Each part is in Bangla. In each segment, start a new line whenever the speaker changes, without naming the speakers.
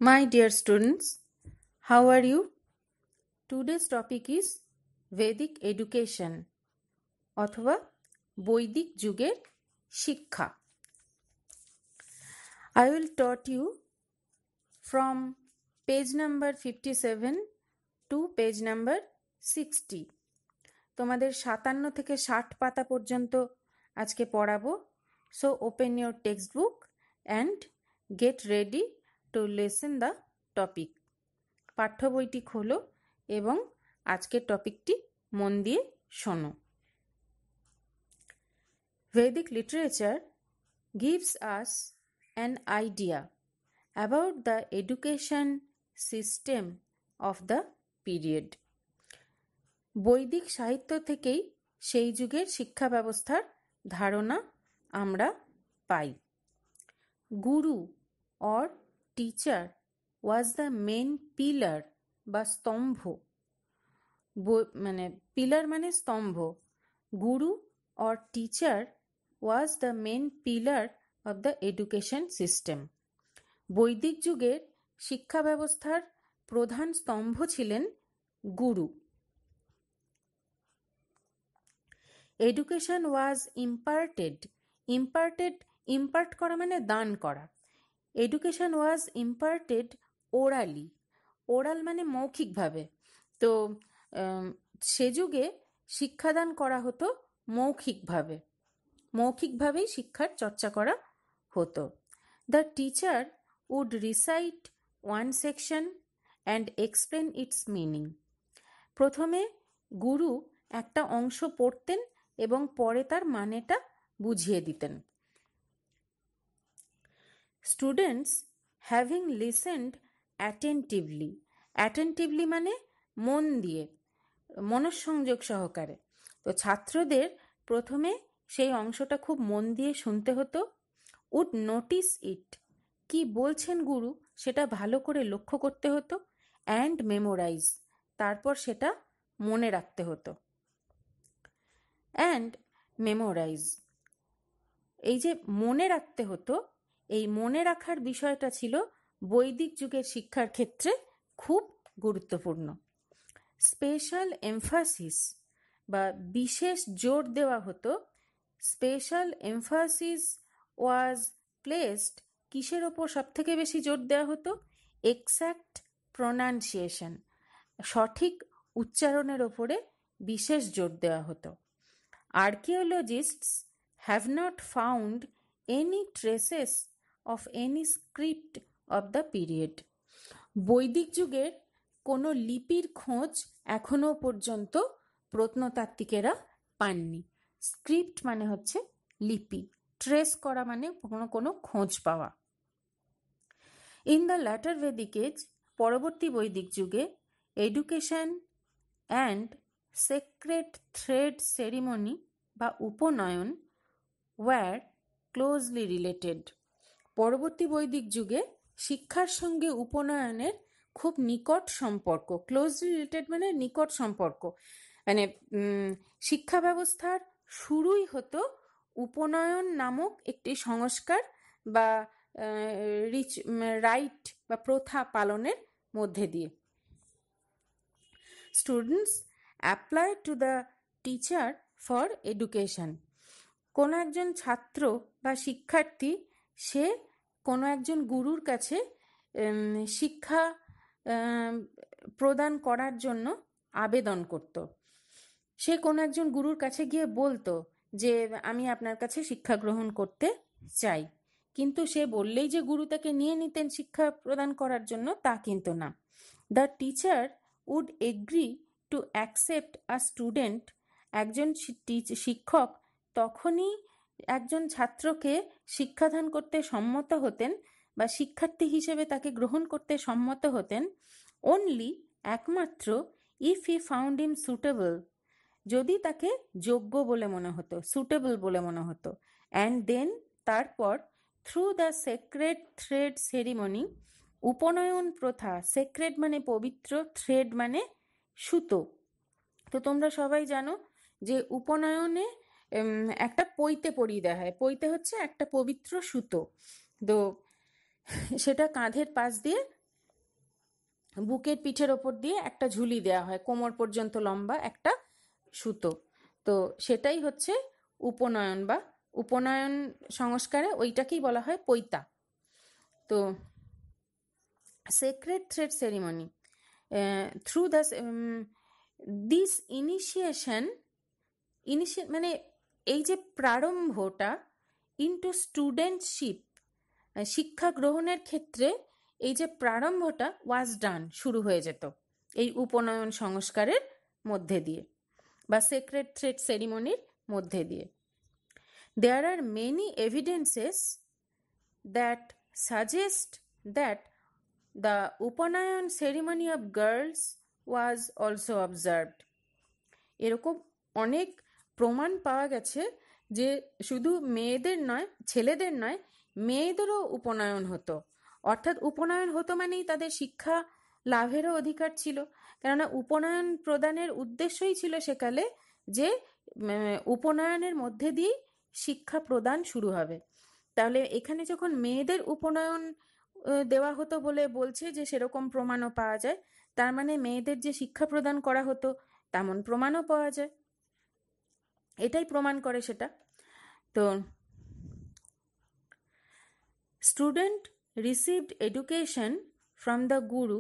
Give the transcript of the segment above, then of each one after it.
My dear students, how are you? Today's topic is Vedic education অথবা বৈদিক যুগের শিক্ষা. I will taught you from page number 57 to page number 60. তোমাদের 57 থেকে 60 পাতা পর্যন্ত আজকে পড়াবো. So open your textbook and get ready to listen the topic. পাঠ্য বইটি খোলো এবং আজকের টপিকটি মন দিয়ে শোনো. Vedic literature gives us an idea about the education system of the period. বৈদিক সাহিত্য থেকেই সেই যুগের শিক্ষা ব্যবস্থার ধারণা আমরা পাই. গুরু or teacher was the main pillar বা স্তম্ভ. মানে পিলার মানে স্তম্ভ. গুরু or teacher was the main pillar of the education system. বৈদিক যুগের শিক্ষা ব্যবস্থার প্রধান স্তম্ভ ছিলেন গুরু. Education was imparted. Impart করা মানে দান করা. Education was imparted orally. Oral মানে মৌখিকভাবে. তো সে যুগে শিক্ষাদান করা হতো মৌখিকভাবে. মৌখিকভাবেই শিক্ষার চর্চা করা হতো. The teacher would recite one section and explain its meaning. প্রথমে গুরু একটা অংশ পড়তেন এবং পরে তার মানেটা বুঝিয়ে দিতেন. Students having listened attentively মানে মন দিয়ে, মনঃসংযোগ সহকারে. তো ছাত্রদের প্রথমে সেই অংশটা খুব মন দিয়ে শুনতে হতো. would notice it, কি বলছেন গুরু সেটা ভালো করে লক্ষ্য করতে হতো. and memorize, তারপর সেটা মনে রাখতে হতো. and memorize, এই যে মনে রাখতে হতো, এই মনে রাখার বিষয়টা ছিল বৈদিক যুগের শিক্ষার ক্ষেত্রে খুব গুরুত্বপূর্ণ. স্পেশাল এমফাসিস বা বিশেষ জোর দেওয়া হতো. স্পেশাল এমফাসিস ওয়াজ প্লেসড, কিসের ওপর সব থেকে বেশি জোর দেওয়া হতো? এক্স্যাক্ট প্রোনাউন্সিয়েশন, সঠিক উচ্চারণের ওপরে বিশেষ জোর দেওয়া হতো. Archaeologists have not found any traces of any script of the period. বৈদিক যুগের কোনো লিপির খোঁজ এখনো পর্যন্ত প্রত্নতাত্ত্বিকেরা পাননি. স্ক্রিপ্ট মানে হচ্ছে লিপি, ট্রেস করা মানে কোনো খোঁজ পাওয়া. In the later Vedic age, পরবর্তী বৈদিক যুগে education and sacred thread ceremony বা উপনয়ন ওয়্যার ক্লোজলি রিলেটেড. পরবর্তী বৈদিক যুগে শিক্ষার সঙ্গে উপনয়নের খুব নিকট সম্পর্ক. ক্লোজলি রিলেটেড মানে নিকট সম্পর্ক. মানে শিক্ষা ব্যবস্থার শুরুই হতো উপনয়ন নামক একটি সংস্কার বা রাইট বা প্রথা পালনের মধ্যে দিয়ে. Students apply to the teacher for education. কোনো একজন ছাত্র বা শিক্ষার্থী সে কোনো একজন গুরুর কাছে শিক্ষা প্রদান করার জন্য আবেদন করত. সে কোনো একজন গুরুর কাছে গিয়ে বলতো যে আমি আপনার কাছে শিক্ষা গ্রহণ করতে চাই. কিন্তু সে বললেই যে গুরু তাকে নিয়ে নিতেন শিক্ষা প্রদান করার জন্য, তা কিন্তু না. The teacher would agree to accept a student. একজন শিক্ষক তখনই একজন ছাত্রকে শিক্ষাদান করতে সম্মত হতেন বা শিক্ষার্থী হিসেবে তাকে গ্রহণ করতে সম্মত হতেন অনলি, একমাত্র, if he found him suitable, যদি তাকে যোগ্য বলে মনে হতো, সুটেবল বলে মনে হতো. অ্যান্ড দেন, তারপর, through the sacred thread ceremony, উপনয়ন প্রথা, সেক্রেট মানে পবিত্র, থ্রেড মানে সুতো. তো তোমরা সবাই জানো যে উপনয়নে একটা পৈতে পরিয়ে দেওয়া হয়. পৈতে হচ্ছে একটা পবিত্র সুতো. তো সেটা কাঁধের পাশ দিয়ে বুকের পিঠের ওপর দিয়ে একটা ঝুলি দেওয়া হয়, কোমর পর্যন্ত লম্বা একটা সুতো। তো সেটাই হচ্ছে উপনয়ন বা উপনয়ন সংস্কারে ওইটাকেই বলা হয় পৈতা। তো sacred thread ceremony, through this initiation মানে এই যে প্রারম্ভটা ইনটু স্টুডেন্টশিপ, শিক্ষা গ্রহণের ক্ষেত্রে এই যে প্রারম্ভটা ওয়াজ ডান, শুরু হয়ে যেত এই উপনয়ন সংস্কারের মধ্যে দিয়ে বা সেক্রেট থ্রেড সেরিমনির মধ্যে দিয়ে। There are many evidences that suggest that the upanayana ceremony of girls was also observed. এরকম অনেক প্রমাণ পাওয়া গেছে যে শুধু মেয়েদের নয়, ছেলেদের নয়, মেয়েদেরও উপনয়ন হতো। অর্থাৎ উপনয়ন হতো মানেই তাদের শিক্ষা লাভেরও অধিকার ছিল, কেননা উপনয়ন প্রদানের উদ্দেশ্যই ছিল সেকালে যে উপনয়নের মধ্যে দিয়েই শিক্ষা প্রদান শুরু হবে। তাহলে এখানে যখন মেয়েদের উপনয়ন দেওয়া হতো বলে বলছে যে সেরকম প্রমাণও পাওয়া যায়, তার মানে মেয়েদের যে শিক্ষা প্রদান করা হতো তেমন প্রমাণও পাওয়া যায়, এটাই প্রমাণ করে সেটা। তো student received education from the guru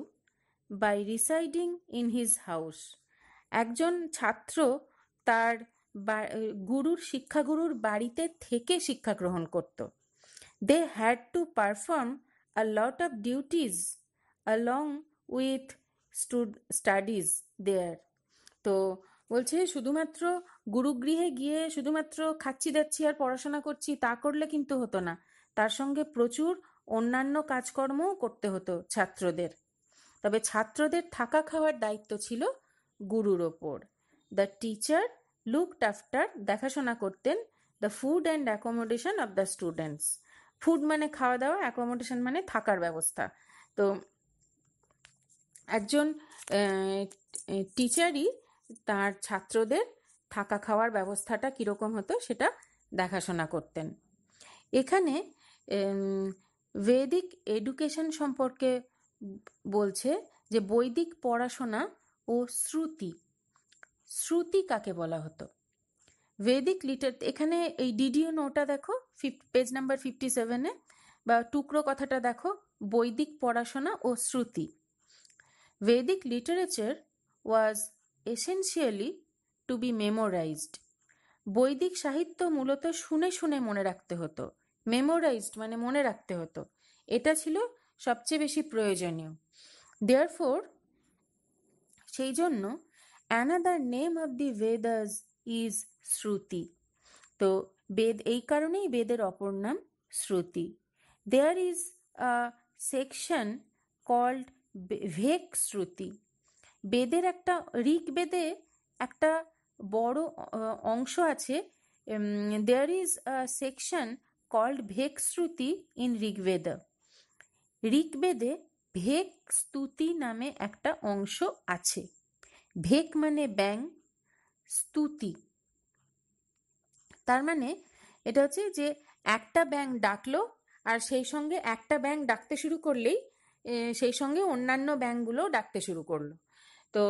by residing in his house. একজন ছাত্র তার শিক্ষাগুরুর বাড়িতে থেকে শিক্ষা গ্রহণ করত। They had to perform a lot of duties along with studies there. তো বলছে শুধুমাত্র গুরুগৃহে গিয়ে শুধুমাত্র খাচ্ছি দাচ্ছি আর পড়াশোনা করছি তা করলে কিন্তু হতো না, তার সঙ্গে প্রচুর অন্যান্য কাজকর্মও করতে হতো ছাত্রদের। তবে ছাত্রদের থাকা খাওয়ার দায়িত্ব ছিল গুরুর ওপর। দ্য টিচার লুকড আফটার, দেখাশোনা করতেন, the food and accommodation of the students. Food মানে খাওয়া দাওয়া, অ্যাকোমোডেশন মানে থাকার ব্যবস্থা। তো একজন টিচারই তার ছাত্রদের থাকা খাওয়ার ব্যবস্থাটা কীরকম হতো সেটা দেখাশোনা করতেন। এখানে বৈদিক এডুকেশন সম্পর্কে বলছে যে বৈদিক পড়াশোনা ও শ্রুতি। শ্রুতি কাকে বলা হতো? বৈদিক এখানে এই ডিডিও নোটা দেখো পেজ নাম্বার 57-এ, বা টুকরো কথাটা দেখো, বৈদিক পড়াশোনা ও শ্রুতি। Vedic literature was essentially to be memorized. বৈদিক সাহিত্য মূলত শুনে শুনে মনে রাখতে হতো। মেমোরাইজড মানে মনে রাখতে হতো, এটা ছিল সবচেয়ে বেশি প্রয়োজনীয়। দেয়ারফোর, সেই জন্য another name of the Vedas is শ্রুতি। তো বেদ এই কারণেই বেদের অপর নাম শ্রুতি। There is a section called ভেক শ্রুতি। বেদের একটা ঋগ্বেদে একটা বড় অংশ আছে, there is a section called ভেক Shruti in Rigveda. ঋগ্বেদে ভেক স্তুতি নামে একটা অংশ আছে। ভেক মানে ব্যাং, স্তুতি তার মানে এটা হচ্ছে যে একটা ব্যাং ডাকলো আর সেই সঙ্গে একটা ব্যাং ডাকতে শুরু করলেই সেই সঙ্গে অন্যান্য ব্যাংগুলো ডাকতে শুরু করলো। তো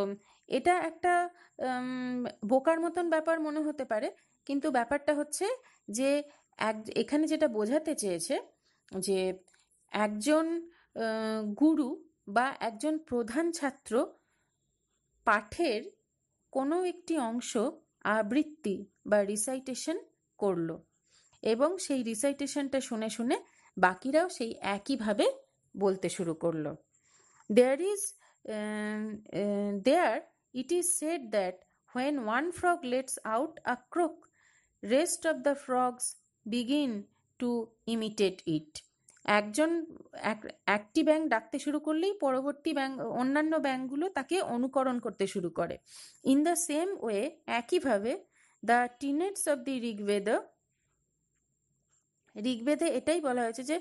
এটা একটা বোকার মতন ব্যাপার মনে হতে পারে, কিন্তু ব্যাপারটা হচ্ছে যে এখানে যেটা বোঝাতে চেয়েছে যে একজন গুরু বা একজন প্রধান ছাত্র পাঠের কোনো একটি অংশ আবৃত্তি বা রিসাইটেশন করলো এবং সেই রিসাইটেশনটা শুনে শুনে বাকিরাও সেই একইভাবে বলতে শুরু করলো। There it is said that when one frog lets out a croak, rest of the frogs begin to imitate it. একটি ব্যাঙ ডাকতে শুরু করলেই পরবর্তী অন্যান্য ব্যাঙগুলো তাকে অনুকরণ করতে শুরু করে। ইন দ্য সেম ওয়ে, একইভাবে দ্য টিনেটস অফ দি ঋগ্বেদে এটাই বলা হয়েছে যে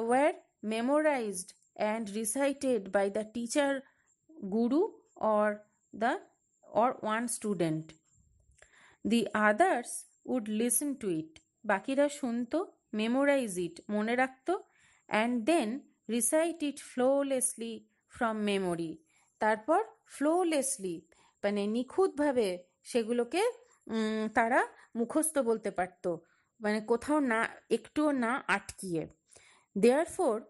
were memorised and recited by the teacher, guru or one student. The others would listen to it. বাকিরা শুনতো, মেমোরাইজ ইট মনে রাখতো, and then recite it flawlessly from memory, তারপর ফ্লোলেসলি মানে নিখুঁতভাবে সেগুলোকে তারা মুখস্থ বলতে পারত, মানে কোথাও না একটুও না আটকিয়ে। Therefore,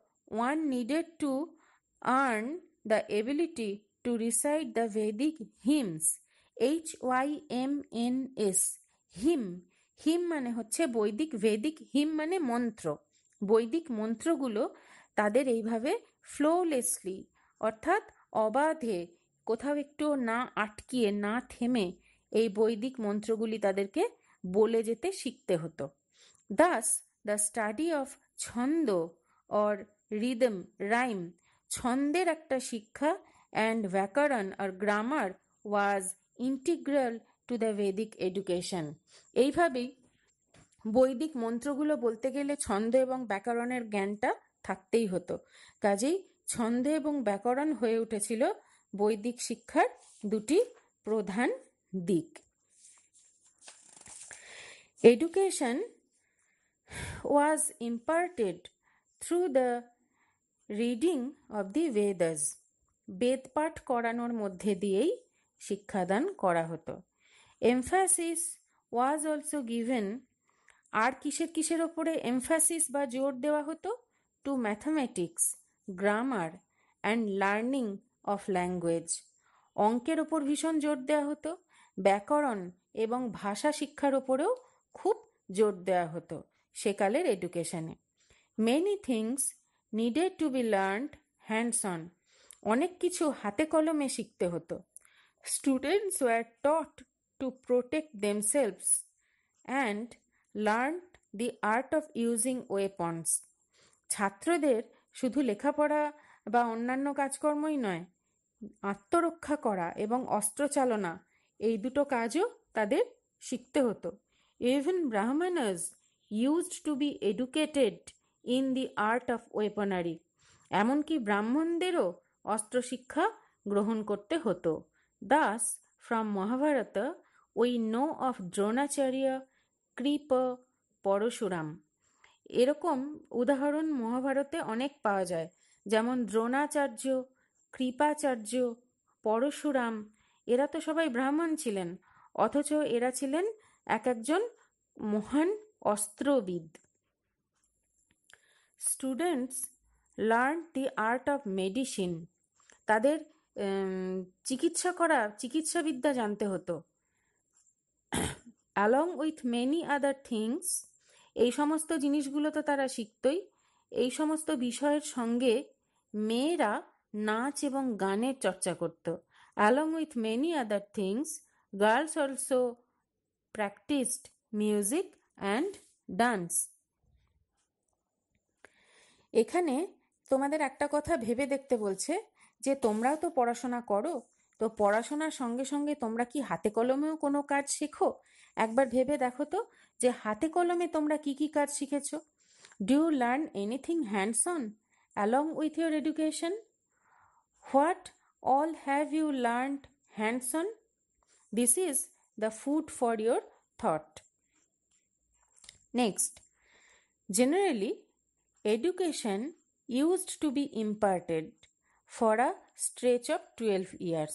one needed to earn the ability to recite the Vedic hymns, HYMNS, হিম। হিম মানে হচ্ছে বৈদিক, ভেদিক হিম মানে মন্ত্র। বৈদিক মন্ত্রগুলো তাদের এইভাবে ফ্লোলেসলি অর্থাৎ অবাধে, কোথাও একটু না আটকিয়ে না থেমে এই বৈদিক মন্ত্রগুলি তাদেরকে বলে যেতে শিখতে হতো। Thus, the study of ছন্দ or rhythm, rhyme, ছন্দের একটা শিক্ষা and ব্যাকরণ or grammar was integral to the Vedic education. এইভাবেই বৈদিক মন্ত্রগুলো বলতে গেলে ছন্দ এবং ব্যাকরণের জ্ঞানটা থাকতেই হতো। কাজেই ছন্দ এবং ব্যাকরণ হয়ে উঠেছিল বৈদিক শিক্ষার দুটি প্রধান দিক। Education was imparted through the reading of the Vedas. বেদ পাঠ করানোর মধ্যে দিয়েই শিক্ষাদান করা হতো। Emphasis was also given, আর কিসের কিসের ওপরে এমফাসিস বা জোর দেওয়া হতো? To mathematics, grammar and learning of language. অঙ্কের ওপর ভীষণ জোর দেওয়া হতো, ব্যাকরণ এবং ভাষা শিক্ষার ওপরেও খুব জোর দেওয়া হতো সেকালের এডুকেশনে। Many things needed to be learned hands on, অনেক কিছু হাতে কলমে শিখতে হতো। Students were taught to protect themselves and learn the art of using weapons. ছাত্রদের শুধু লেখাপড়া বা অন্যান্য কাজকর্মই নয়, আত্মরক্ষা করা এবং অস্ত্রচালনা এই দুটো কাজও তাদের শিখতে হতো। Even Brahmins used to be educated in the art of weaponry, এমনকি ব্রাহ্মণদেরও অস্ত্রশিক্ষা গ্রহণ করতে হতো। Thus from Mahabharata we know of Dronacharya, Kripa, Parashurama. এরকম উদাহরণ মহাভারতে অনেক পাওয়া যায়, যেমন দ্রোণাচার্য, কৃপাচার্য, পরশুরাম, এরা তো সবাই ব্রাহ্মণ ছিলেন, অথচ এরা ছিলেন এক একজন মহান অস্ত্রবিদ। Students learn the art of medicine, তাদের চিকিৎসাবিদ্যা জানতে হতো। Along with many other things, এই সমস্ত জিনিসগুলো তো তারা শিখতই, এই সমস্ত বিষয়ের সঙ্গে মেয়েরা নাচ এবং গানের চর্চা করত। Along with many other things girls also practised music and dance. এখানে তোমাদের একটা কথা ভেবে দেখতে বলছে যে তোমরাও তো পড়াশোনা করো, তো পড়াশোনার সঙ্গে সঙ্গে তোমরা কি হাতে কলমেও কোনো কাজ শেখো? একবার ভেবে দেখো তো যে হাতে কলমে তোমরা কি কি কাজ শিখেছো। Do you learn anything hands on along with your education? What all have you learned hands on? This is the food for your thought. Next, generally education used to be imparted for a stretch of 12 years.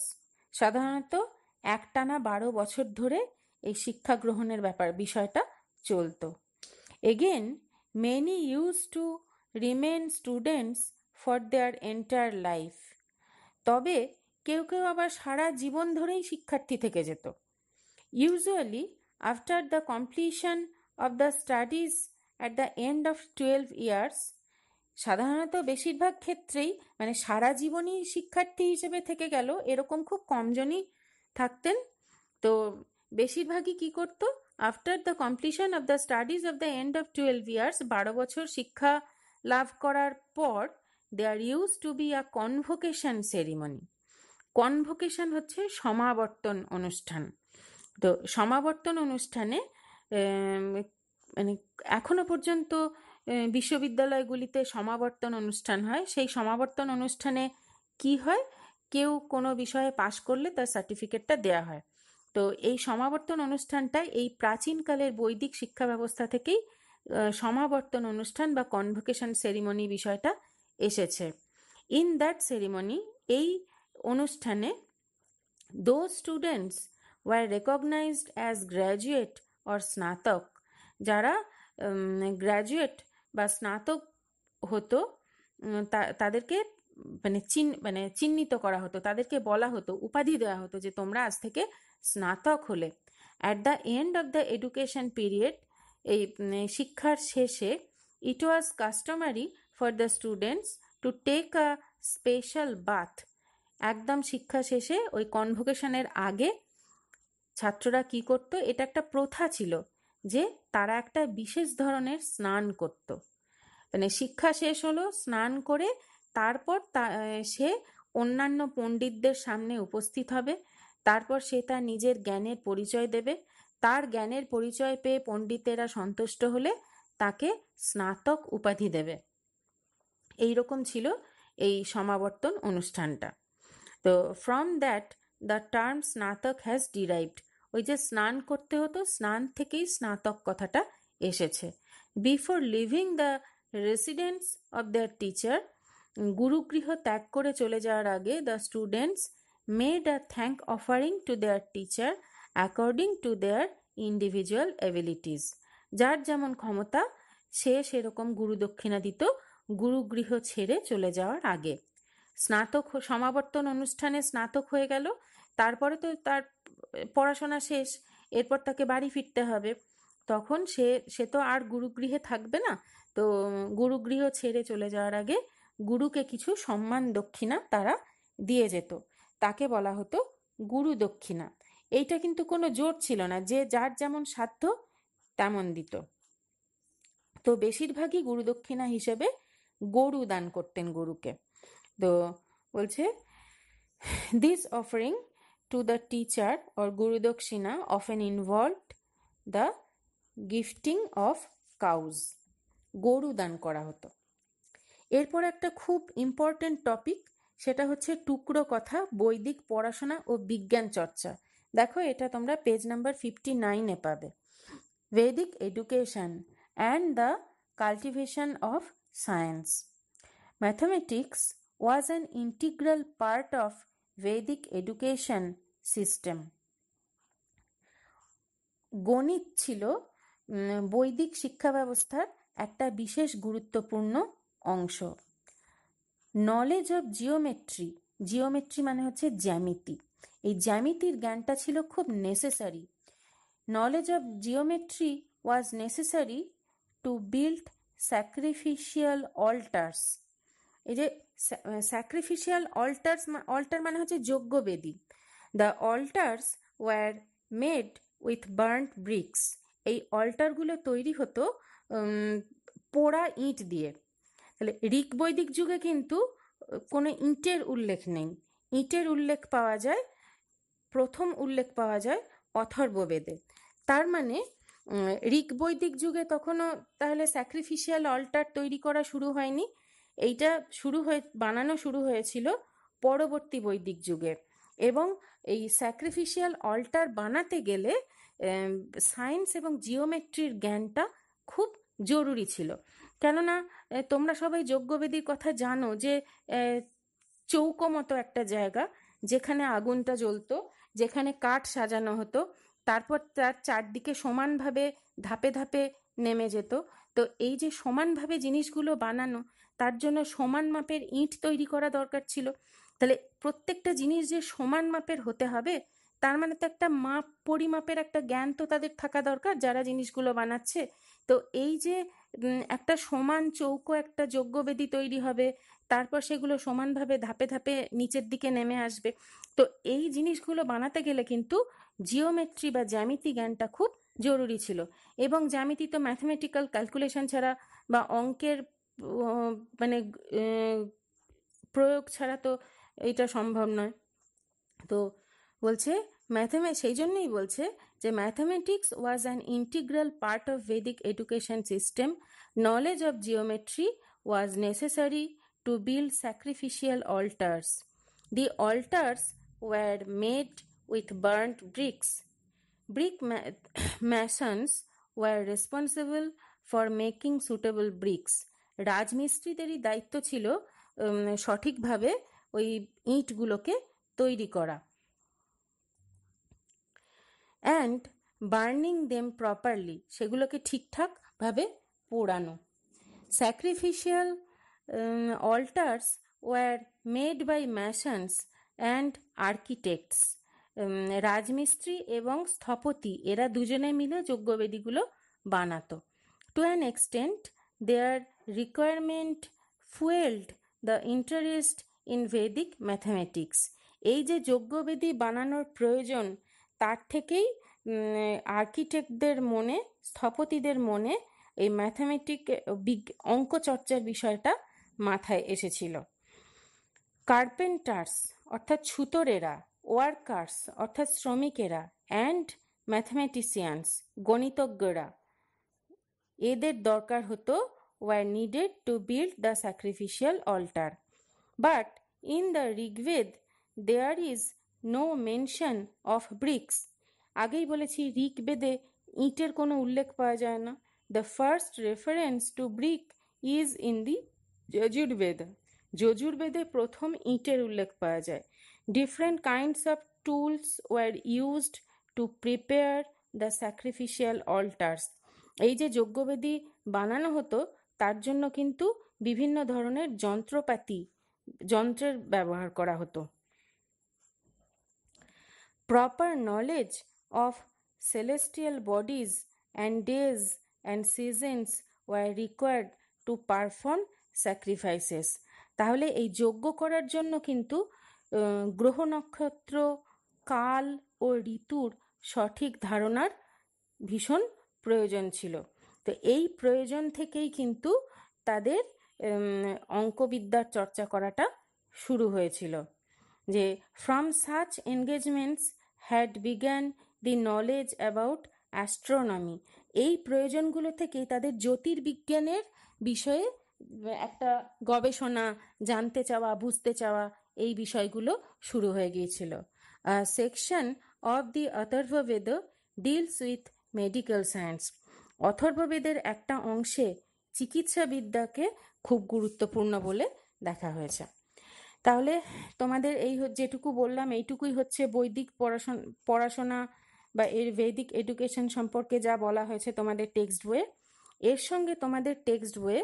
সাধারণত একটানা 12 বছর ধরে এই শিক্ষা গ্রহণের বিষয়টা চলতো। Again, many used to remain students for their entire life. তবে কেউ কেউ আবার সারা জীবন ধরেই শিক্ষার্থী থেকে যেত। Usually, after the completion of the studies at the end of 12 years, সাধারণত বেশিরভাগ ক্ষেত্রেই মানে সারা জীবনই শিক্ষার্থী হিসেবে থেকে গেল এরকম খুব কমজনই থাকতেন। তো বেশিরভাগই কি করত, after the completion of the studies of the end of 12 years, 12 বছর শিক্ষা লাভ করার পর there use to be a convocation ceremony. Convocation হচ্ছে সমাবর্তন অনুষ্ঠান। তো সমাবর্তন অনুষ্ঠানে মানে এখনো পর্যন্ত বিশ্ববিদ্যালয়গুলিতে সমাবর্তন অনুষ্ঠান হয়। সেই সমাবর্তন অনুষ্ঠানে কি হয়, কেউ কোনো বিষয়ে পাশ করলে তার সার্টিফিকেটটা দেয়া হয়। তো এই সমাবর্তন অনুষ্ঠানটা এই প্রাচীনকালের বৈদিক শিক্ষা ব্যবস্থা থেকেই সমাবর্তন অনুষ্ঠান বা কনভোকেশন সেরিমনি বিষয়টা এসেছে। ইন দ্যাট সেরিমনি এই অনুষ্ঠানে those students were recognized as graduate or স্নাতক, যারা গ্র্যাজুয়েট বা স্নাতক হতো তাদেরকে মানে চিহ্নিত করা হতো, তাদেরকে বলা হতো, উপাধি দেওয়া হতো যে তোমরা আজ থেকে স্নাতক হলে। At the end of the education period, এই শিক্ষার শেষে, it was customary for the students to take a special bath. একদম শিক্ষা শেষে ওই কনভোকেশনের আগে ছাত্ররা কি করত, এটা একটা প্রথা ছিল যে তারা একটা বিশেষ ধরনের স্নান করত। মানে শিক্ষা শেষ হলো, স্নান করে তারপর সে অন্যান্য পণ্ডিতদের সামনে উপস্থিত হবে, তারপর সে তার নিজের জ্ঞানের পরিচয় দেবে, তার জ্ঞানের পরিচয় পেয়ে পণ্ডিতেরা সন্তুষ্ট হলে তাকে স্নাতক উপাধি দেবে। এইরকম ছিল এই সমাবর্তন অনুষ্ঠানটা। তো ফ্রম দ্যাট দ্য টার্ম স্নাতক হ্যাজ ডিরাইভড, ওই যে স্নান করতে হতো, স্নান থেকেই স্নাতক কথাটা এসেছে। Before leaving the residence of their teacher, গুরুগৃহ ত্যাগ করে চলে যাওয়ার আগে the students made a thank offering to their teacher according to their individual abilities. যার যেমন ক্ষমতা সে সেরকম গুরু দক্ষিণা দিত গুরুগৃহ ছেড়ে চলে যাওয়ার আগে। স্নাতক সমাবর্তন অনুষ্ঠানে স্নাতক হয়ে গেল, তারপরে তো তার পড়াশোনা শেষ, এরপর তাকে বাড়ি ফিরতে হবে। তখন সে তো আর গুরুগৃহে থাকবে না, তো গুরুগৃহ ছেড়ে চলে যাওয়ার আগে গুরুকে কিছু সম্মান দক্ষিণা তারা দিয়ে যেত, তাকে বলা হতো গুরু দক্ষিণা। এইটা কিন্তু কোনো জোর ছিল না, যে যার যেমন সাধ্য তেমন দিত। তো বেশিরভাগই গুরু দক্ষিণা হিসেবে গরু দান করতেন গুরুকে। তো বলছে this offering to the teacher or guru dakshina often involved the gifting of cows, গরু দান করা হতো। এরপর একটা খুব ইম্পর্টেন্ট টপিক, সেটা হচ্ছে টুকরো কথা, বৈদিক পড়াশোনা ও বিজ্ঞান চর্চা। দেখো এটা তোমরা পেজ নাম্বার 59-এ পাবে। Vedic education and the cultivation of science. Mathematics was an integral part of Vedic education system. গণিত ছিল বৈদিক শিক্ষা ব্যবস্থার একটা বিশেষ গুরুত্বপূর্ণ অংশ। নলেজ অফ জিওমেট্রি, জিওমেট্রি মানে হচ্ছে জ্যামিতি, এই জ্যামিতির জ্ঞানটা ছিল খুব necessary. Knowledge of geometry was necessary to build sacrificial altars. এই যে sacrificial altars, altar মানে হচ্ছে যজ্ঞবেদী। The altars were made with burnt bricks. এই অল্টারগুলো তৈরি হতো পোড়া ইট দিয়ে। তাহলে ঋক বৈদিক যুগে কিন্তু কোনো ইটের উল্লেখ নেই, ইটের উল্লেখ পাওয়া যায়, প্রথম উল্লেখ পাওয়া যায় অথর্ববেদে। তার মানে ঋক বৈদিক যুগে তখনও তাহলে স্যাক্রিফিশিয়াল অল্টার তৈরি করা শুরু হয়নি, এইটা বানানো শুরু হয়েছিল পরবর্তী বৈদিক যুগে। এবং এই স্যাক্রিফিশিয়াল অল্টার বানাতে গেলে সায়েন্স এবং জিওমেট্রির জ্ঞানটা খুব জরুরি ছিল। কেননা তোমরা সবাই যজ্ঞবেদীর কথা জানো যে চৌকো মতো একটা জায়গা, যেখানে আগুনটা জ্বলতো, যেখানে কাঠ সাজানো হতো, তারপর তার চারদিকে সমানভাবে ধাপে ধাপে নেমে যেত। তো এই যে সমানভাবে জিনিসগুলো বানানো, তার জন্য সমান মাপের ইট তৈরি করা দরকার ছিল। তাহলে প্রত্যেকটা জিনিস যে সমান মাপের হতে হবে, তার মানে তো একটা মাপ পরিমাপের একটা জ্ঞান তো তাদের থাকা দরকার যারা জিনিসগুলো বানাচ্ছে। তো এই যে একটা সমান চৌকো একটা যজ্ঞবেদী তৈরি হবে, তারপর সেগুলো সমানভাবে ধাপে ধাপে নিচের দিকে নেমে আসবে। তো এই জিনিসগুলো বানাতে গেলে কিন্তু জিওমেট্রি বা জ্যামিতি জ্ঞানটা খুব জরুরি ছিল। এবং জ্যামিতি তো ম্যাথমেটিক্যাল ক্যালকুলেশন ছাড়া বা অঙ্কের মানে প্রয়োগ ছাড়া তো এটা সম্ভব নয়। তো বলছে সেই জন্যই বলছে যে mathematics was an integral part of Vedic education system. Knowledge of geometry was necessary to build sacrificial altars. The altars were made with burnt bricks. Brick masons were responsible for making suitable bricks. রাজমিস্ত্রিদেরই দায়িত্ব ছিল সঠিকভাবে ওই ইঁটগুলোকে তৈরি করা, অ্যান্ড বার্নিং দেম প্রপারলি, সেগুলোকে ঠিকঠাকভাবে পোড়ানো। Sacrificial altars were made by masons and architects. রাজমিস্ত্রি এবং স্থপতি এরা দুজনে মিলে যজ্ঞবেদীগুলো বানাতো। To an extent their requirement fuelled the interest in Vedic mathematics. এই যে যজ্ঞবেদী বানানোর প্রয়োজন, তার থেকেই আর্কিটেক্টদের মনে, স্থপতিদের মনে এই অঙ্ক চর্চার বিষয়টা মাথায় এসেছিল। কার্পেন্টার্স অর্থাৎ ছুতরেরা, ওয়ার্কার্স অর্থাৎ শ্রমিকেরা, অ্যান্ড ম্যাথমেটিশিয়ানস গণিতজ্ঞরা, এদের দরকার হতো, were needed to build the sacrificial altar. But in the Rigved there is no mention of bricks. আগেই বলেছি ঋগ্বেদে ইটের কোনো উল্লেখ পাওয়া যায় না। The first reference to brick is in the Yajurveda. যজুর্বেদে প্রথম ইটের উল্লেখ পাওয়া যায়। Different kinds of tools were used to prepare the sacrificial altars. এই যে যজ্ঞবেদী বানানো হতো তার জন্য কিন্তু বিভিন্ন ধরনের যন্ত্রের ব্যবহার করা হতো। Proper knowledge of celestial bodies and days and seasons were required to perform sacrifices. তাহলে এই যজ্ঞ করার জন্য কিন্তু গ্রহ নক্ষত্র, কাল ও ঋতুর সঠিক ধারণার ভীষণ প্রয়োজন ছিল। তো এই প্রয়োজন থেকেই কিন্তু তাদের অঙ্কবিদ্যার চর্চা করাটা শুরু হয়েছিল। যে from such engagements had begun the knowledge about astronomy. এই প্রয়োজনগুলো থেকেই তাদের জ্যোতির্বিজ্ঞানের বিষয়ে একটা গবেষণা, জানতে চাওয়া, বুঝতে চাওয়া, এই বিষয়গুলো শুরু হয়ে গিয়েছিল। Section of the Atharvaveda deals with medical science. অথর্ববেদের একটা অংশে চিকিৎসাবিদ্যাকে খুব গুরুত্বপূর্ণ বলে দেখা হয়েছে। তাহলে তোমাদের এই যেটুকু বললাম এইটুকুই হচ্ছে বৈদিক পড়াশোনা বা এর ভেদিক এডুকেশন সম্পর্কে যা বলা হয়েছে তোমাদের টেক্সট বইয়ে। এর সঙ্গে তোমাদের টেক্সট বইয়ে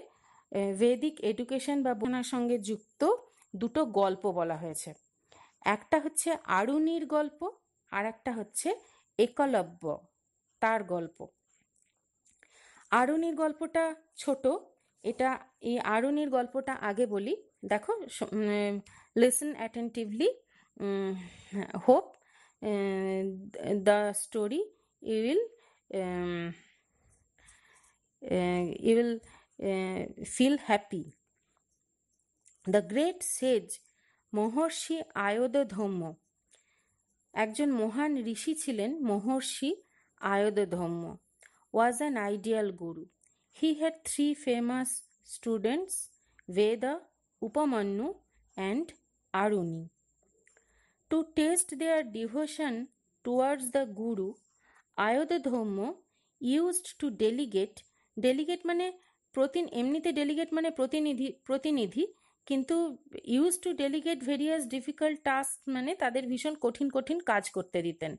ভেদিক এডুকেশন বা পড়াশোনার সঙ্গে যুক্ত দুটো গল্প বলা হয়েছে। একটা হচ্ছে আরুনির গল্প, আর একটা হচ্ছে একলব্য তার গল্প। আরুনির গল্পটা ছোট, এই আরুনির গল্পটা আগে বলি। দেখো, listen attentively, hope the story you will feel happy. The great sage মহর্ষি আয়োধম্য, একজন মহান ঋষি ছিলেন মহর্ষি আয়োধম্য, was an ideal guru. He had 3 famous students, Veda, Upamanyu and Aruni. To test their devotion towards the guru, Ayodhya used to delegate মানে এমনিতে delegate মানে প্রতিনিধি, কিন্তু used to delegate various difficult tasks মানে তাদের ভীষণ কঠিন কাজ করতে দিতেন,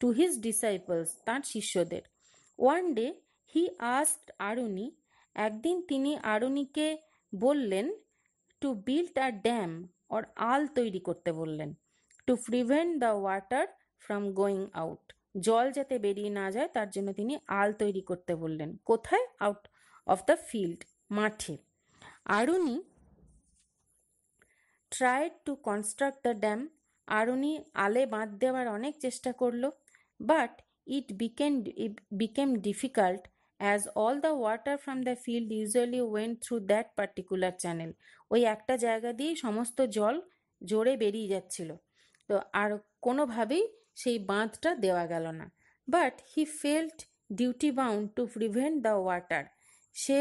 to his disciples, তার শিষ্যদের। One day he asked Aruni, একদিন তিনি আরুনিকে বললেন, to build a dam or আল তৈরি করতে বললেন, to prevent the water from going out, জল যাতে বেরিয়ে না যায় তার জন্য তিনি আল তৈরি করতে বললেন। কোথায়? আউট অফ দ্য ফিল্ড, মাঠে। আরুনি tried to construct the dam, আরুনি আলে বাঁধ দেওয়ার অনেক চেষ্টা করলো, but it became difficult as all the water from the field usually went through that particular channel. ওই একটা জায়গা দিয়েই সমস্ত জল জোরে বেরিয়ে যাচ্ছিল, তো আর কোনোভাবেই সেই বাঁধটা দেওয়া গেল না। But he felt duty bound to prevent the water, সে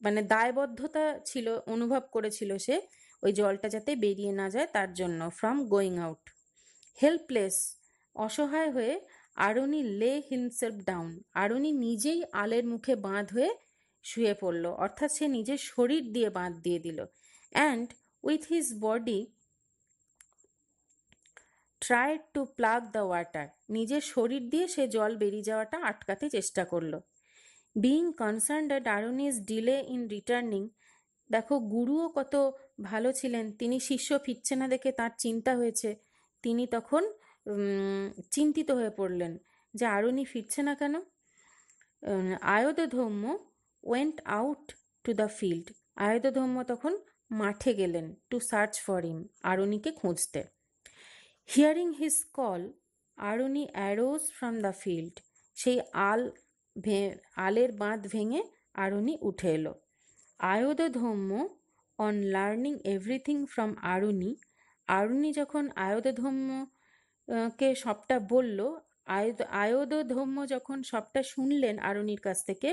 মানে দায়বদ্ধতা ছিল, অনুভব করেছিল সে ওই জলটা যাতে বেরিয়ে না যায় তার জন্য, ফ্রম গোয়িং আউট। হেল্পলেস, অসহায় হয়ে আরুনি লে হিমসেলফ ডাউন, আরুনি নিজেই আলের মুখে বাঁধ হয়ে শুয়ে পড়ল, অর্থাৎ সে নিজের শরীর দিয়ে বাঁধ দিয়ে দিল। And with his body tried to plug the water. নিজের শরীর দিয়ে সে জল বেরিয়ে যাওয়াটা আটকাতে চেষ্টা করলো। Being concerned at Aruni's delay in returning, দেখো গুরুও কত ভালো ছিলেন, তিনি শিষ্য ফিরছে না দেখে তার চিন্তা হয়েছে, তিনি তখন চিন্তিত হয়ে পড়লেন যে আরুনি ফিরছে না কেন। Ayodhaumya went out to the field, Ayodhaumya তখন মাঠে গেলেন টু সার্চ ফর হিম, আরুনিকে খুঁজতে। Hearing his call Aruni arose from the field, সেই আলের বাঁধ ভেঙে আরুনি উঠে এলো। Ayodhaumya on learning everything from Aruni, Aruni যখন আয়তধম্যকে সবটা বলল, আয়তধম্য যখন সবটা শুনলেন আরুনির কাছ থেকে,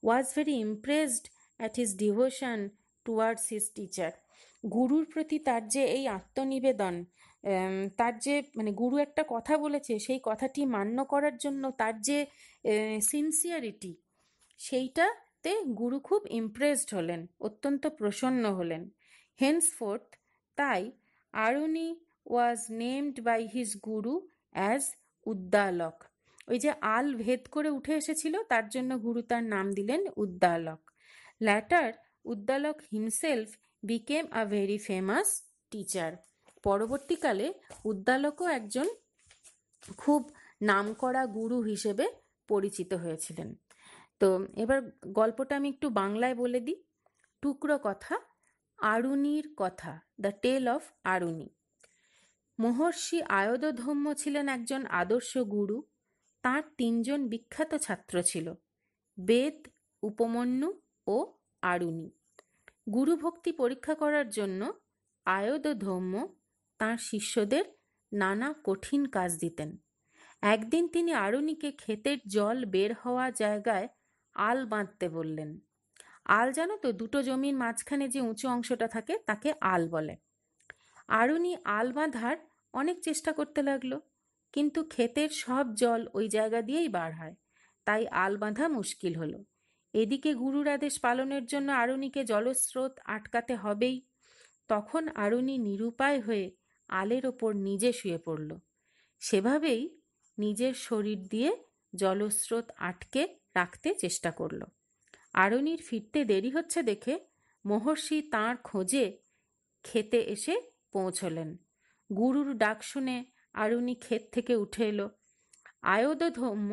was very impressed at his devotion towards his teacher, গুরুর প্রতি তার যে এই আত্মনিবেদন, তার যে মানে গুরু একটা কথা বলেছে সেই কথাটি মান্য করার জন্য তার যে সিনসিয়ারিটি, সেইটাতে গুরু খুব ইমপ্রেসড হলেন, অত্যন্ত প্রসন্ন হলেন। হেন্সফোর্থ, তাই আরুনি ওয়াজ named by his Guru as Uddalaka, ওই যে আল ভেদ করে উঠে এসেছিল তার জন্য গুরু তার নাম দিলেন Uddalak. Later Uddalak himself became a very famous teacher, পরবর্তীকালে উদ্দালকও একজন খুব নামকরা গুরু হিসেবে পরিচিত হয়েছিলেন। তো এবার গল্পটা আমি একটু বাংলায় বলে দিই। টুকরো কথা, আরুনির কথা, দ্য টেল অফ আরুনি। মহর্ষি আয়তধম্য ছিলেন একজন আদর্শ গুরু। তাঁর 3 জন বিখ্যাত ছাত্র ছিল, বেদ, উপমন্যু ও আরুনি। গুরুভক্তি পরীক্ষা করার জন্য আয়তধম্য তাঁর শিষ্যদের নানা কঠিন কাজ দিতেন। একদিন তিনি আরুনিকে ক্ষেতের জল বের হওয়া জায়গায় আল বাঁধতে বললেন। আল জানো তো, দুটো জমির মাঝখানে যে উঁচু অংশটা থাকে তাকে আল বলে। আরুনি আল বাঁধার অনেক চেষ্টা করতে লাগলো, কিন্তু ক্ষেতের সব জল ওই জায়গা দিয়েই বার হয়, তাই আল বাঁধা মুশকিল হলো। এদিকে গুরুর আদেশ পালনের জন্য আরুনিকে জলস্রোত আটকাতে হবেই। তখন আরুনি নিরুপায় হয়ে আলের ওপর নিজে শুয়ে পড়ল। সেভাবেই নিজের শরীর দিয়ে জলস্রোত আটকে রাখতে চেষ্টা করল। আরুনির ফিরতে দেরি হচ্ছে দেখে মহর্ষি তাঁর খোঁজে ক্ষেতে এসে পৌঁছলেন। গুরুর ডাক শুনে আরুনি ক্ষেত থেকে উঠে এলো। আয়তধম্য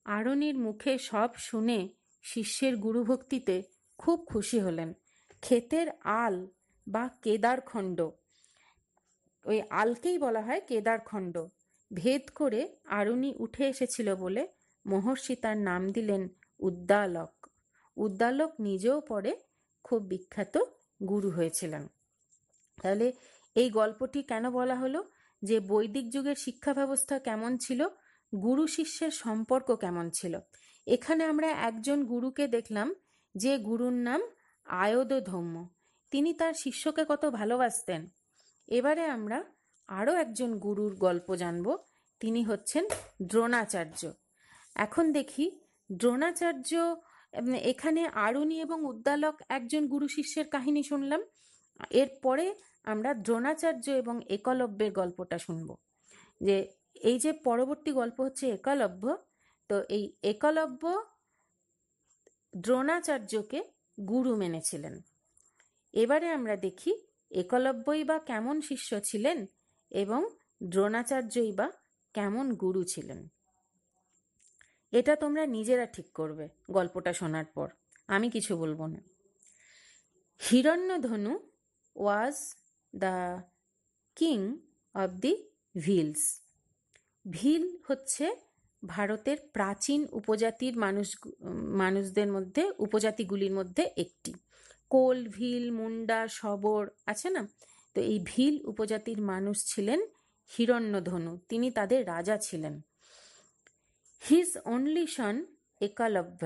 আরুনির মুখে সব শুনে শিষ্যের গুরুভক্তিতে খুব খুশি হলেন। ক্ষেতের আল বা কেদারখণ্ড, ওই আলকেই বলা হয় কেদারখণ্ড, ভেদ করে আরুনি উঠে এসেছিল বলে মহর্ষি তার নাম দিলেন উদ্দালক। উদ্দালক নিজেও পরে খুব বিখ্যাত গুরু হয়েছিলেন। তাহলে এই গল্পটি কেন বলা হলো, যে বৈদিক যুগের শিক্ষা ব্যবস্থা কেমন ছিল, গুরু শিষ্যের সম্পর্ক কেমন ছিল। এখানে আমরা একজন গুরুকে দেখলাম, যে গুরুর নাম আয়তধম্য, তিনি তার শিষ্যকে কত ভালোবাসতেন। এবারে আমরা আরও একজন গুরুর গল্প জানব, তিনি হচ্ছেন দ্রোণাচার্য। এখন দেখি দ্রোণাচার্য, এখানে আরুনি এবং উদ্দালক একজন গুরু শিষ্যের কাহিনী শুনলাম, এরপরে আমরা দ্রোণাচার্য এবং একলব্যের গল্পটা শুনব। যে এই যে পরবর্তী গল্প হচ্ছে একলব্য, তো এই একলব্য দ্রোণাচার্যকে গুরু মেনেছিলেন। এবারে আমরা দেখি একলব্যই বা কেমন শিষ্য ছিলেন এবং দ্রোণাচার্যই বা কেমন গুরু ছিলেন। এটা তোমরা নিজেরা ঠিক করবে গল্পটা শোনার পর, আমি কিছু বলবো না। Hiranyadhanu was the king of the Bhils. Bhil হচ্ছে ভারতের প্রাচীন উপজাতির মানুষদের মধ্যে, উপজাতিগুলির মধ্যে একটি। কোল, ভিল, মুন্ডা, শবর আছে না, তো এই ভিল উপজাতির মানুষ ছিলেন হিরণ্যধনু, তিনি তাদের রাজা ছিলেন। হিজ অনলি সন একলব্য,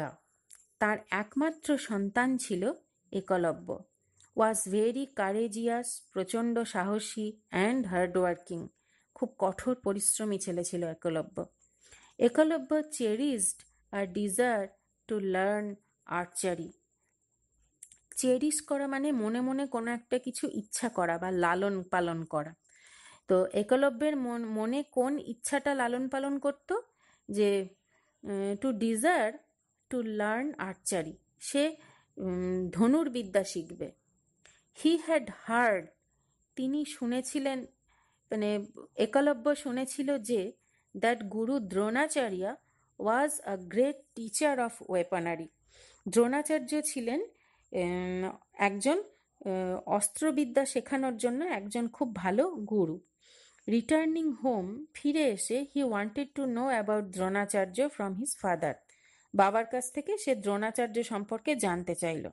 তার একমাত্র সন্তান ছিল একলব্য। ওয়াজ ভেরি কারেজিয়াস, প্রচণ্ড সাহসী, অ্যান্ড হার্ডওয়ার্কিং, খুব কঠোর পরিশ্রমী ছেলে ছিল Ekalavya. Ekalavya cherished a desire to learn archery, cherish করা মানে মনে মনে কোনো একটা কিছু ইচ্ছা করা বা লালন পালন করা। তো একলব্যের মনে কোন ইচ্ছাটা লালন পালন করত? যে to desire to learn archery, সে ধনুর্বিদ্যা শিখবে। হি হ্যাড হার্ড, তিনি শুনেছিলেন, মানে একলব্য শুনেছিল যে that guru Dronacharya was a great teacher of weaponry, Dronacharya ছিলেন একজন অস্ত্রবিদ্যা শেখানোর জন্য একজন খুব ভালো গুরু। রিটার্নিং হোম, ফিরে এসে he wanted to know about Dronacharya from his father, বাবার কাছ থেকে সে দ্রোণাচার্য সম্পর্কে জানতে চাইল।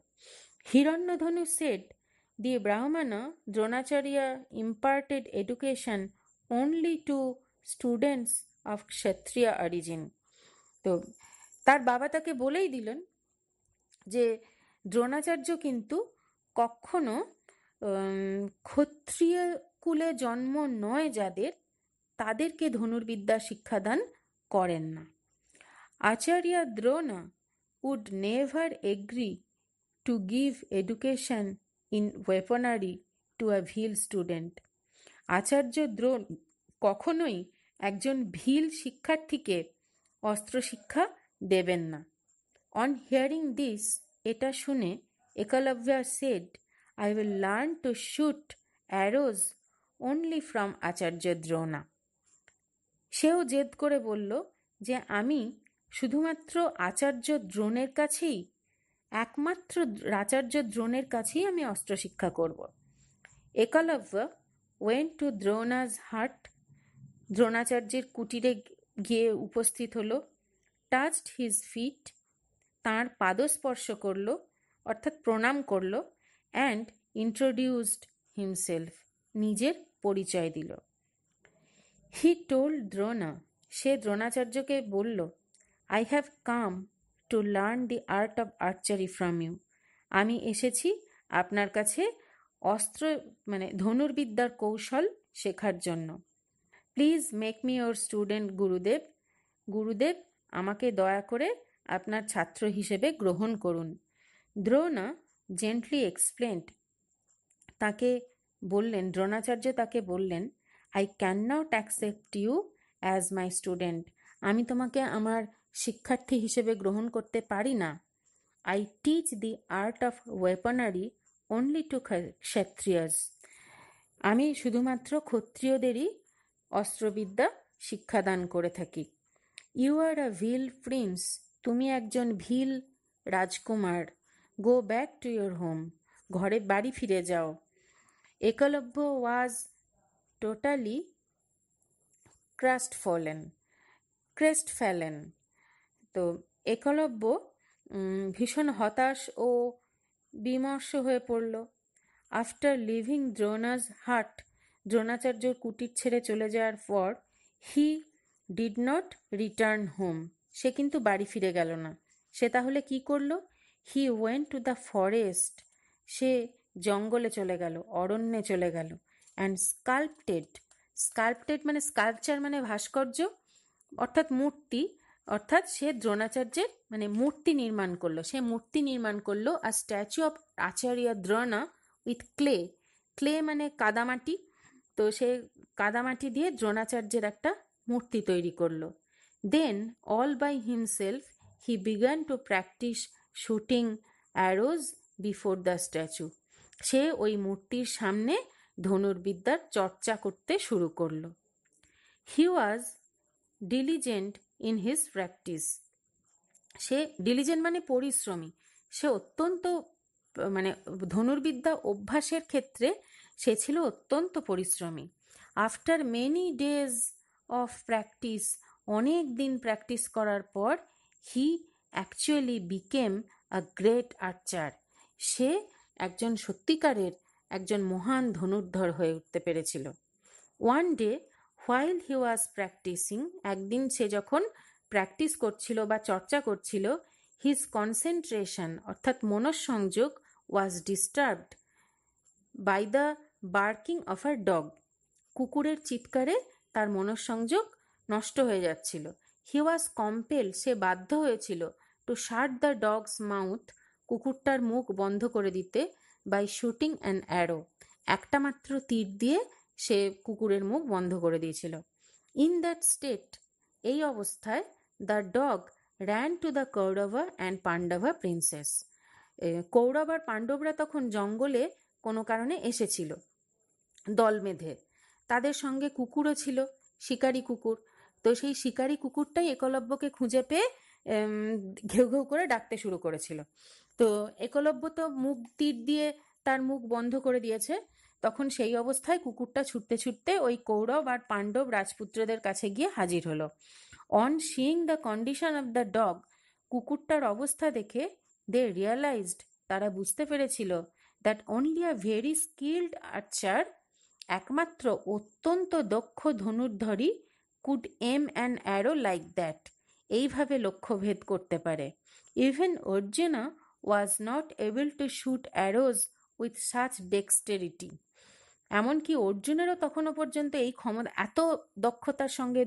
হিরণ্যধনু said the Brahmin Dronacharya imparted education only to students of Kshatriya origin. তো তার বাবা তাকে বলেই দিলেন যে দ্রোণাচার্য কিন্তু কখনো ক্ষত্রিয় কুলে জন্ম নয় যাদের, তাদেরকে ধনুর্বিদ্যা শিক্ষাদান করেন না। আচার্য Drona would never agree to give education in weaponry to a Bhil student. Acharya Drona কখনোই একজন ভিল শিক্ষার্থীকে অস্ত্র শিক্ষা দেবেন না। অন হিয়ারিং দিস, এটা শুনে Ekalavya said, I will learn to shoot arrows only from Acharya Drona. সেও জেদ করে বলল যে আমি শুধুমাত্র আচার্য দ্রোণের কাছেই, একমাত্র আচার্য দ্রোণের কাছেই আমি অস্ত্র শিক্ষা করব। একলব্য ওয়েন্ট টু দ্রোণাস হাট, দ্রোণাচার্যের কুটিরে গিয়ে উপস্থিত হলো। টাচড হিজ ফিট, তাঁর পাদস্পর্শ করল অর্থাৎ প্রণাম করল। অ্যান্ড ইন্ট্রোডিউসড হিমসেলফ, নিজের পরিচয় দিল। হি টোল্ড দ্রোণা, সে দ্রোণাচার্যকে বলল, I have come to learn the art of archery from you, আমি এসেছি আপনার কাছে অস্ত্র মানে ধনুর্বিদ্যার কৌশল শেখার জন্য। Please make me your student গুরুদেব, গুরুদেব আমাকে দয়া করে আপনার ছাত্র হিসেবে গ্রহণ করুন। দ্রোণা জেন্টলি এক্সপ্লেন্ড, তাকে বললেন, দ্রোণাচার্য তাকে বললেন, I can not accept you as my student, আমি তোমাকে আমার শিক্ষার্থী হিসেবে গ্রহণ করতে পারি না। I teach the art of weaponry only to Kshatriyas, আমি শুধুমাত্র ক্ষত্রিয়দেরই অস্ত্রবিদ্যা শিক্ষাদান করে থাকি। You R a Bhil prince, তুমি একজন ভিল রাজকুমার। Go back to your home, ঘরে বাড়ি ফিরে যাও। একলব্য ওয়াজ টোটালি ক্রেস্টফ্যালেন, তো একলব্য ভীষণ হতাশ ও বিমর্ষ হয়ে পড়ল। আফটার লিভিং দ্রোণাস হাট, দ্রোণাচার্যর কুটির ছেড়ে চলে যাওয়ার পর, he did not return home, সে কিন্তু বাড়ি ফিরে গেল না। সে তাহলে কি করলো? He went to the forest, সে জঙ্গলে চলে গেল, অরণ্যে চলে গেল। অ্যান্ড স্কাল্পটেড মানে স্কাল্পচার মানে ভাস্কর্য অর্থাৎ মূর্তি, অর্থাৎ সে দ্রোণাচার্যের মানে মূর্তি নির্মাণ করলো, সে মূর্তি নির্মাণ করলো a statue of Acharya Drona with clay মানে কাদামাটি, তো সে কাদামাটি দিয়ে দ্রোণাচার্যের একটা মূর্তি তৈরি করলো। Then all by himself he began to practise shooting arrows before the statue, সে ওই মূর্তির সামনে ধনুর্বিদ্যার চর্চা করতে শুরু করলো। He was diligent in his practice, সে ডিলিজেন্ট মানে পরিশ্রমী, সে অত্যন্ত মানে ধনুর্বিদ্যা অভ্যাসের ক্ষেত্রে সে ছিল অত্যন্ত পরিশ্রমী। After many days of practice, অনেক দিন প্র্যাকটিস করার পর, he actually became a great archer, সে একজন সত্যিকারের একজন মহান ধনুর্ধর হয়ে উঠতে পেরেছিল। One day while he was practising, একদিন সে যখন প্র্যাকটিস করছিল বা চর্চা করছিল, হিজ কনসেন্ট্রেশন অর্থাৎ মনঃসংযোগ was disturbed by the barking of a dog, কুকুরের চিৎকারে তার মনঃসংযোগ নষ্ট হয়ে যাচ্ছিল। হি ওয়াজ কম্পেল, সে বাধ্য হয়েছিল to shut the dog's mouth, কুকুরটার মুখ বন্ধ করে দিতে বাই শুটিং অ্যান অ্যারো। একটা মাত্র তীর দিয়ে সে কুকুরের মুখ বন্ধ করে দিয়েছিল। ইন দ্যাট স্টেট, এই অবস্থায় the dog ran to the Kaurava and Pandava princes. Kaurava আর পাণ্ডবরা তখন জঙ্গলে কোনো কারণে এসেছিল দল বেঁধে। তাদের সঙ্গে কুকুরও ছিল, শিকারী কুকুর। তো সেই শিকারী কুকুরটাই একলব্যকে খুঁজে পেয়ে ঘেউ ঘেউ করে ডাকতে শুরু করেছিল। তো একলব্য তো মুখ তীর দিয়ে তার মুখ বন্ধ করে দিয়েছে। তখন সেই অবস্থায় কুকুরটা ছুটতে ছুটতে ওই কৌরব আর পাণ্ডব রাজপুত্রদের কাছে গিয়ে হাজির হলো। On seeing the condition of the dog, কুকুরটার অবস্থা দেখে দে রিয়ালাইজড, তারা বুঝতে পেরেছিল, that only a very skilled archer, একমাত্র অত্যন্ত দক্ষ ধনুর্ধরই could aim an arrow like that, এইভাবে লক্ষ্যভেদ করতে পারে। Even Arjuna was not able to shoot arrows with such dexterity, এমনকি অর্জুনেরও তখনও পর্যন্ত এই ক্ষমতা, এত দক্ষতার সঙ্গে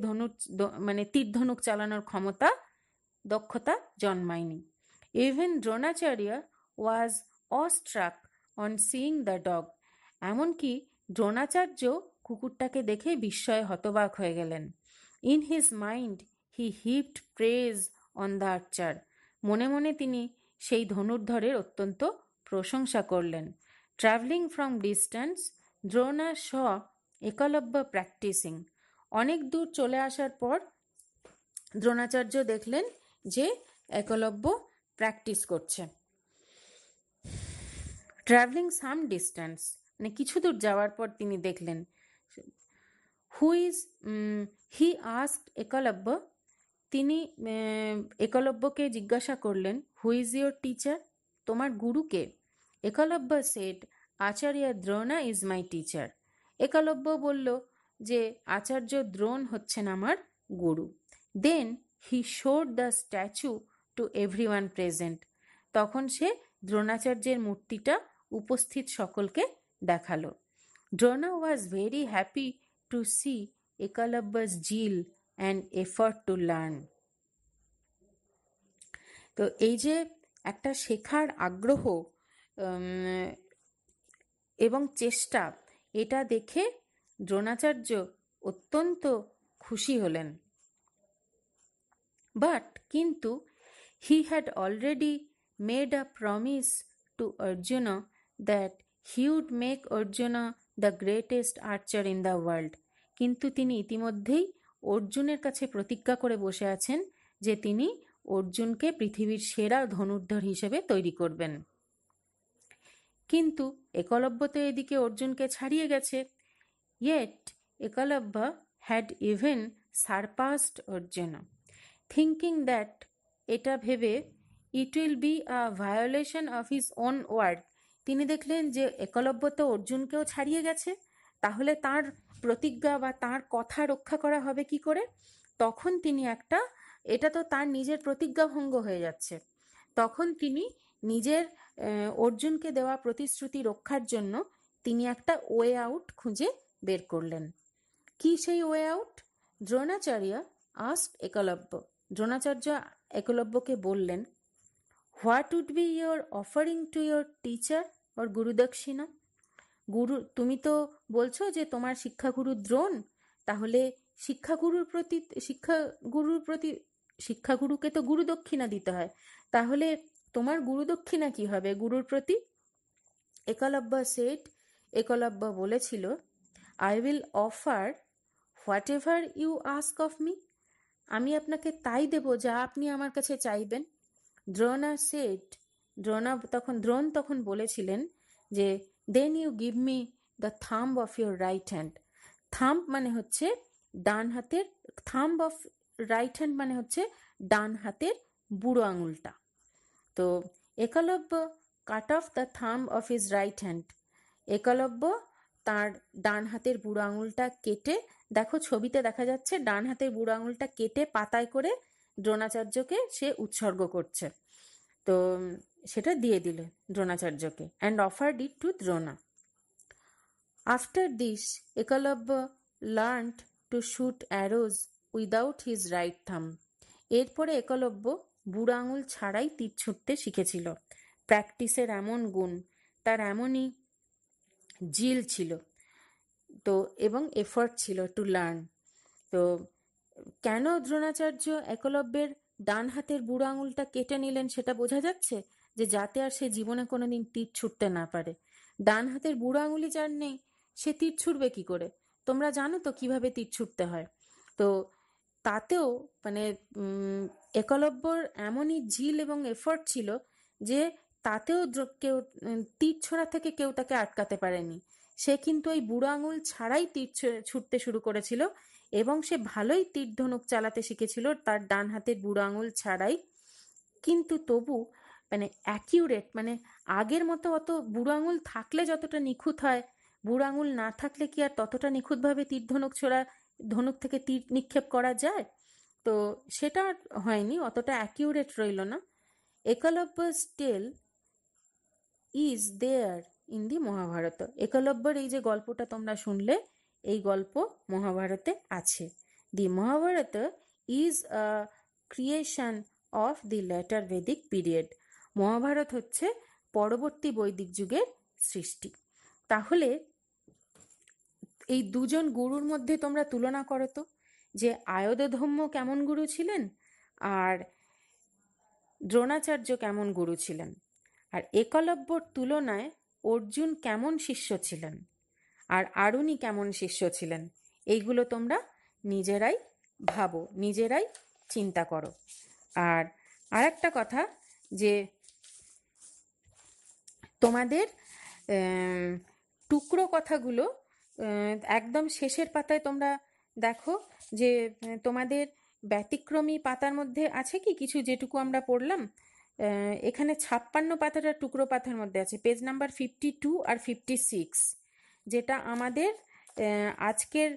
মানে তীর ধনুক চালানোর দক্ষতা জন্মায়নি। Even Dronacharya was awestruck on seeing the dog, এমনকি দ্রোণাচার্য কুকুরটাকে দেখে বিস্ময়ে হতবাক হয়ে গেলেন। In his mind he heaped praise on the archer, মনে মনে তিনি সেই ধনুর্ধরের অত্যন্ত প্রশংসা করলেন। Travelling from distance, Drona saw Ekalavya practising, অনেক দূর চলে আসার পর দ্রোণাচার্য দেখলেন যে একলব্য প্র্যাকটিস করছে। ট্রাভেলিং সাম ডিস্টেন্স, মানে কিছু দূর যাওয়ার পর তিনি দেখলেন। হি আস্কড একলব্য, তিনি একলব্যকে জিজ্ঞাসা করলেন, হু ইজ ইয়োর টিচার, তোমার গুরুকে? Ekalavya said, Acharya Drona is my teacher. Ekalavya বলল যে আচার্য দ্রোণ হচ্ছেন আমার গুরু। Then he showed the statue to everyone present, তখন সে দ্রোণাচার্যের মূর্তিটা উপস্থিত সকলকে দেখালো। Drona was very happy to see Ekalavya's zeal and effort to learn. তো এই যে একটা শেখার আগ্রহ এবং চেষ্টা, এটা দেখে দ্রোণাচার্য অত্যন্ত খুশি হলেন। বাট কিন্তু he had already made a promise to Arjuna that he would make Arjuna the greatest archer in the world, কিন্তু তিনি ইতিমধ্যেই অর্জুনের কাছে প্রতিজ্ঞা করে বসে আছেন যে তিনি অর্জুনকে পৃথিবীর সেরা ধনুর্ধর হিসেবে তৈরি করবেন। কিন্তু একলব্য তো এদিকে অর্জুনকে ছাড়িয়ে গেছে। Yet Ekalavya had even surpassed Arjun, thinking that, এটা ভেবে, it will be a violation of his own word, তিনি দেখলেন যে একলব্য তো অর্জুনকেও ছাড়িয়ে গেছে, তাহলে তার প্রতিজ্ঞা বা তার কথা রক্ষা করা হবে কি করে? তখন তিনি এটা তো তার নিজের প্রতিজ্ঞা ভঙ্গ হয়ে যাচ্ছে। তখন তিনি নিজের অর্জুনকে দেওয়া প্রতিশ্রুতি রক্ষার জন্য তিনি একটা ওয়ে আউট খুঁজে বের করলেন। কি সেই way out? Dronacharya asked Ekalavya, Dronacharya একলব্যকে বললেন, what would be your offering to your teacher or gurudakshina? তুমি তো বলছো যে তোমার শিক্ষাগুরু দ্রোণ, তাহলে শিক্ষাগুরুকে তো গুরু দক্ষিণা দিতে হয়, তাহলে তোমার গুরু দক্ষিণা কি হবে গুরুর প্রতি? একলব্য সেড, একলব্য বলেছিল, I will offer whatever you ask of me, আমি আপনাকে তাই দেব যা আপনি আমার কাছে চাইবেন। দ্রোণা সেড, দ্রোণ তখন বলেছিলেন যে, then you give me the thumb of your right hand. Thumb মানে হচ্ছে ডান হাতের, থাম্ব অফ রাইট হ্যান্ড মানে হচ্ছে ডান হাতের বুড়ো আঙুলটা। তো Eklavya cut off the thumb of his right hand, Eklavya তার ডান হাতের বুড়ো আঙুলটা কেটে, দেখো ছবিতে দেখা যাচ্ছে ডান হাতের বুড়ো আঙুলটা কেটে পাতায় করে দ্রোণাচার্যকে সে উৎসর্গ করছে। তো সেটা দিয়ে দিলে দ্রোণাচার্যকে, and offered it to Drona. After this Ekalavya learned to shoot arrows without his right thumb, এরপরে একলব্য বুড়ো আঙুল ছাড়াই তীর ছুটতে শিখেছিল। প্র্যাকটিসের এমন গুণ, তার এমনই জিল ছিল, তো এবং এফর্ট ছিল টু লার্ন। তো কেন দ্রোণাচার্য একলব্যের ডান হাতের বুড়ো আঙুলটা কেটে নিলেন সেটা বোঝা যাচ্ছে, যে যাতে আর সে জীবনে কোনোদিন তীর ছুটতে না পারে। ডান হাতের বুড়ো আঙুলই যার নেই, সে তীর ছুটবে কি করে? তোমরা জানো তো কিভাবে তীর ছুটতে হয়। তো তাতেও মানে একলব্যর এমনই জিল এবং এফর্ট ছিল যে তাতেও কেউ তীর ছোড়া থেকে কেউ তাকে আটকাতে পারেনি। সে কিন্তু ওই বুড়ো আঙুল ছাড়াই তীর ছুটতে শুরু করেছিল, এবং সে ভালোই তীর ধনুক চালাতে শিখেছিল তার ডান হাতের বুড়ো আঙুল ছাড়াই। কিন্তু তবু মানে অ্যাকিউরেট, মানে আগের মতো অত বুড়ো আঙুল থাকলে যতটা নিখুঁত হয়, বুড়ো আঙুল না থাকলে কি আর ততটা নিখুঁতভাবে তীর ধনুক ছোড়া, ধনুক থেকে তীর নিক্ষেপ করা যায়? তো সেটা হয়নি, অতটা অ্যাকিউরেট রইল না। Ekalavya's tale is there in the Mahabharata. একলব্যর এই যে গল্পটা তোমরা শুনলে, এই গল্প মহাভারতে আছে। The Mahabharata is a creation of the later Vedic period. Mahabharata হচ্ছে পরবর্তী বৈদিক যুগের সৃষ্টি। তাহলে এই দুজন গুরুর মধ্যে তোমরা তুলনা করো তো, যে আয়ধধম্য কেমন গুরু ছিলেন আর দ্রোণাচার্য কেমন গুরু ছিলেন, আর একলব্যর তুলনায় অর্জুন কেমন শিষ্য ছিলেন, আর আরুণি কেমন শিষ্য ছিলেন। এইগুলো তোমরা নিজেরাই ভাবো, নিজেরাই চিন্তা করো। আর আরেকটা কথা, যে তোমাদের টুকরো কথাগুলো একদম শেষের পাতায় তোমরা দেখো, যে তোমাদের ব্যতিক্রমী পাতার মধ্যে আছে কি কিছু, যেটুকু আমরা পড়লাম এখানে 56 পাতাটা টুকরো পাতার মধ্যে আছে, পেজ নাম্বার 52 আর 56, যেটা আমাদের আজকের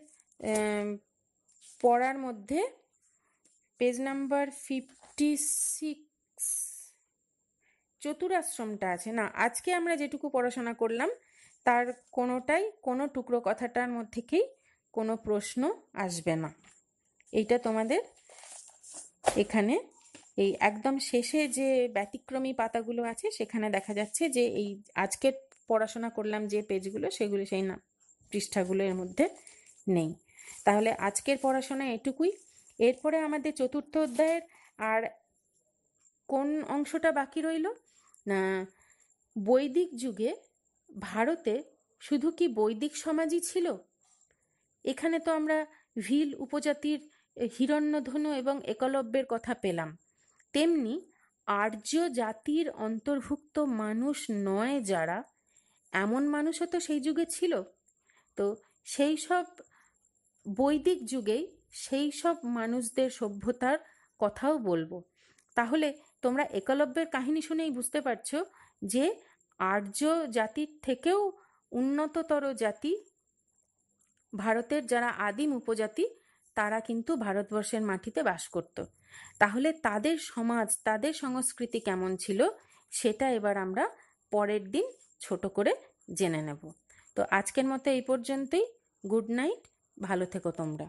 পড়ার মধ্যে পেজ নাম্বার 56 চতুরাশ্রমটা আছে না। আজকে আমরা যেটুকু পড়াশোনা করলাম তার কোনোটাই, কোনো টুকরো কথাটার মধ্যেই কোনো প্রশ্ন আসবে না। এইটা তোমাদের এখানে এই একদম শেষে যে ব্যতিক্রমী পাতাগুলো আছে সেখানে দেখা যাচ্ছে যে এই আজকের পড়াশোনা করলাম যে পেজগুলো, সেগুলো সেই না পৃষ্ঠাগুলো এর মধ্যে নেই। তাহলে আজকের পড়াশোনা এটুকুই। এরপরে আমাদের চতুর্থ অধ্যায়ের আর কোন অংশটা বাকি রইল না, বৈদিক যুগে ভারতে শুধু কি বৈদিক সমাজই ছিল? এখানে তো আমরা ভিল উপজাতির হিরণ্যধনু এবং একলব্যের কথা পেলাম, তেমনি আর্য জাতির অন্তর্ভুক্ত মানুষ নয় যারা, এমন মানুষও তো সেই যুগে ছিল। তো সেই সব বৈদিক যুগেই সেই সব মানুষদের সভ্যতার কথাও বলবো। তাহলে তোমরা একলব্যের কাহিনী শুনেই বুঝতে পারছো যে আর্য জাতির থেকেও উন্নততর জাতি ভারতের যারা আদিম উপজাতি, তারা কিন্তু ভারতবর্ষের মাটিতে বাস করত। তাহলে তাদের সমাজ, তাদের সংস্কৃতি কেমন ছিল সেটা এবার আমরা পরের দিন ছোট করে জেনে নেব। তো আজকের মতো এই পর্যন্তই। গুড নাইট, ভালো থেকো তোমরা।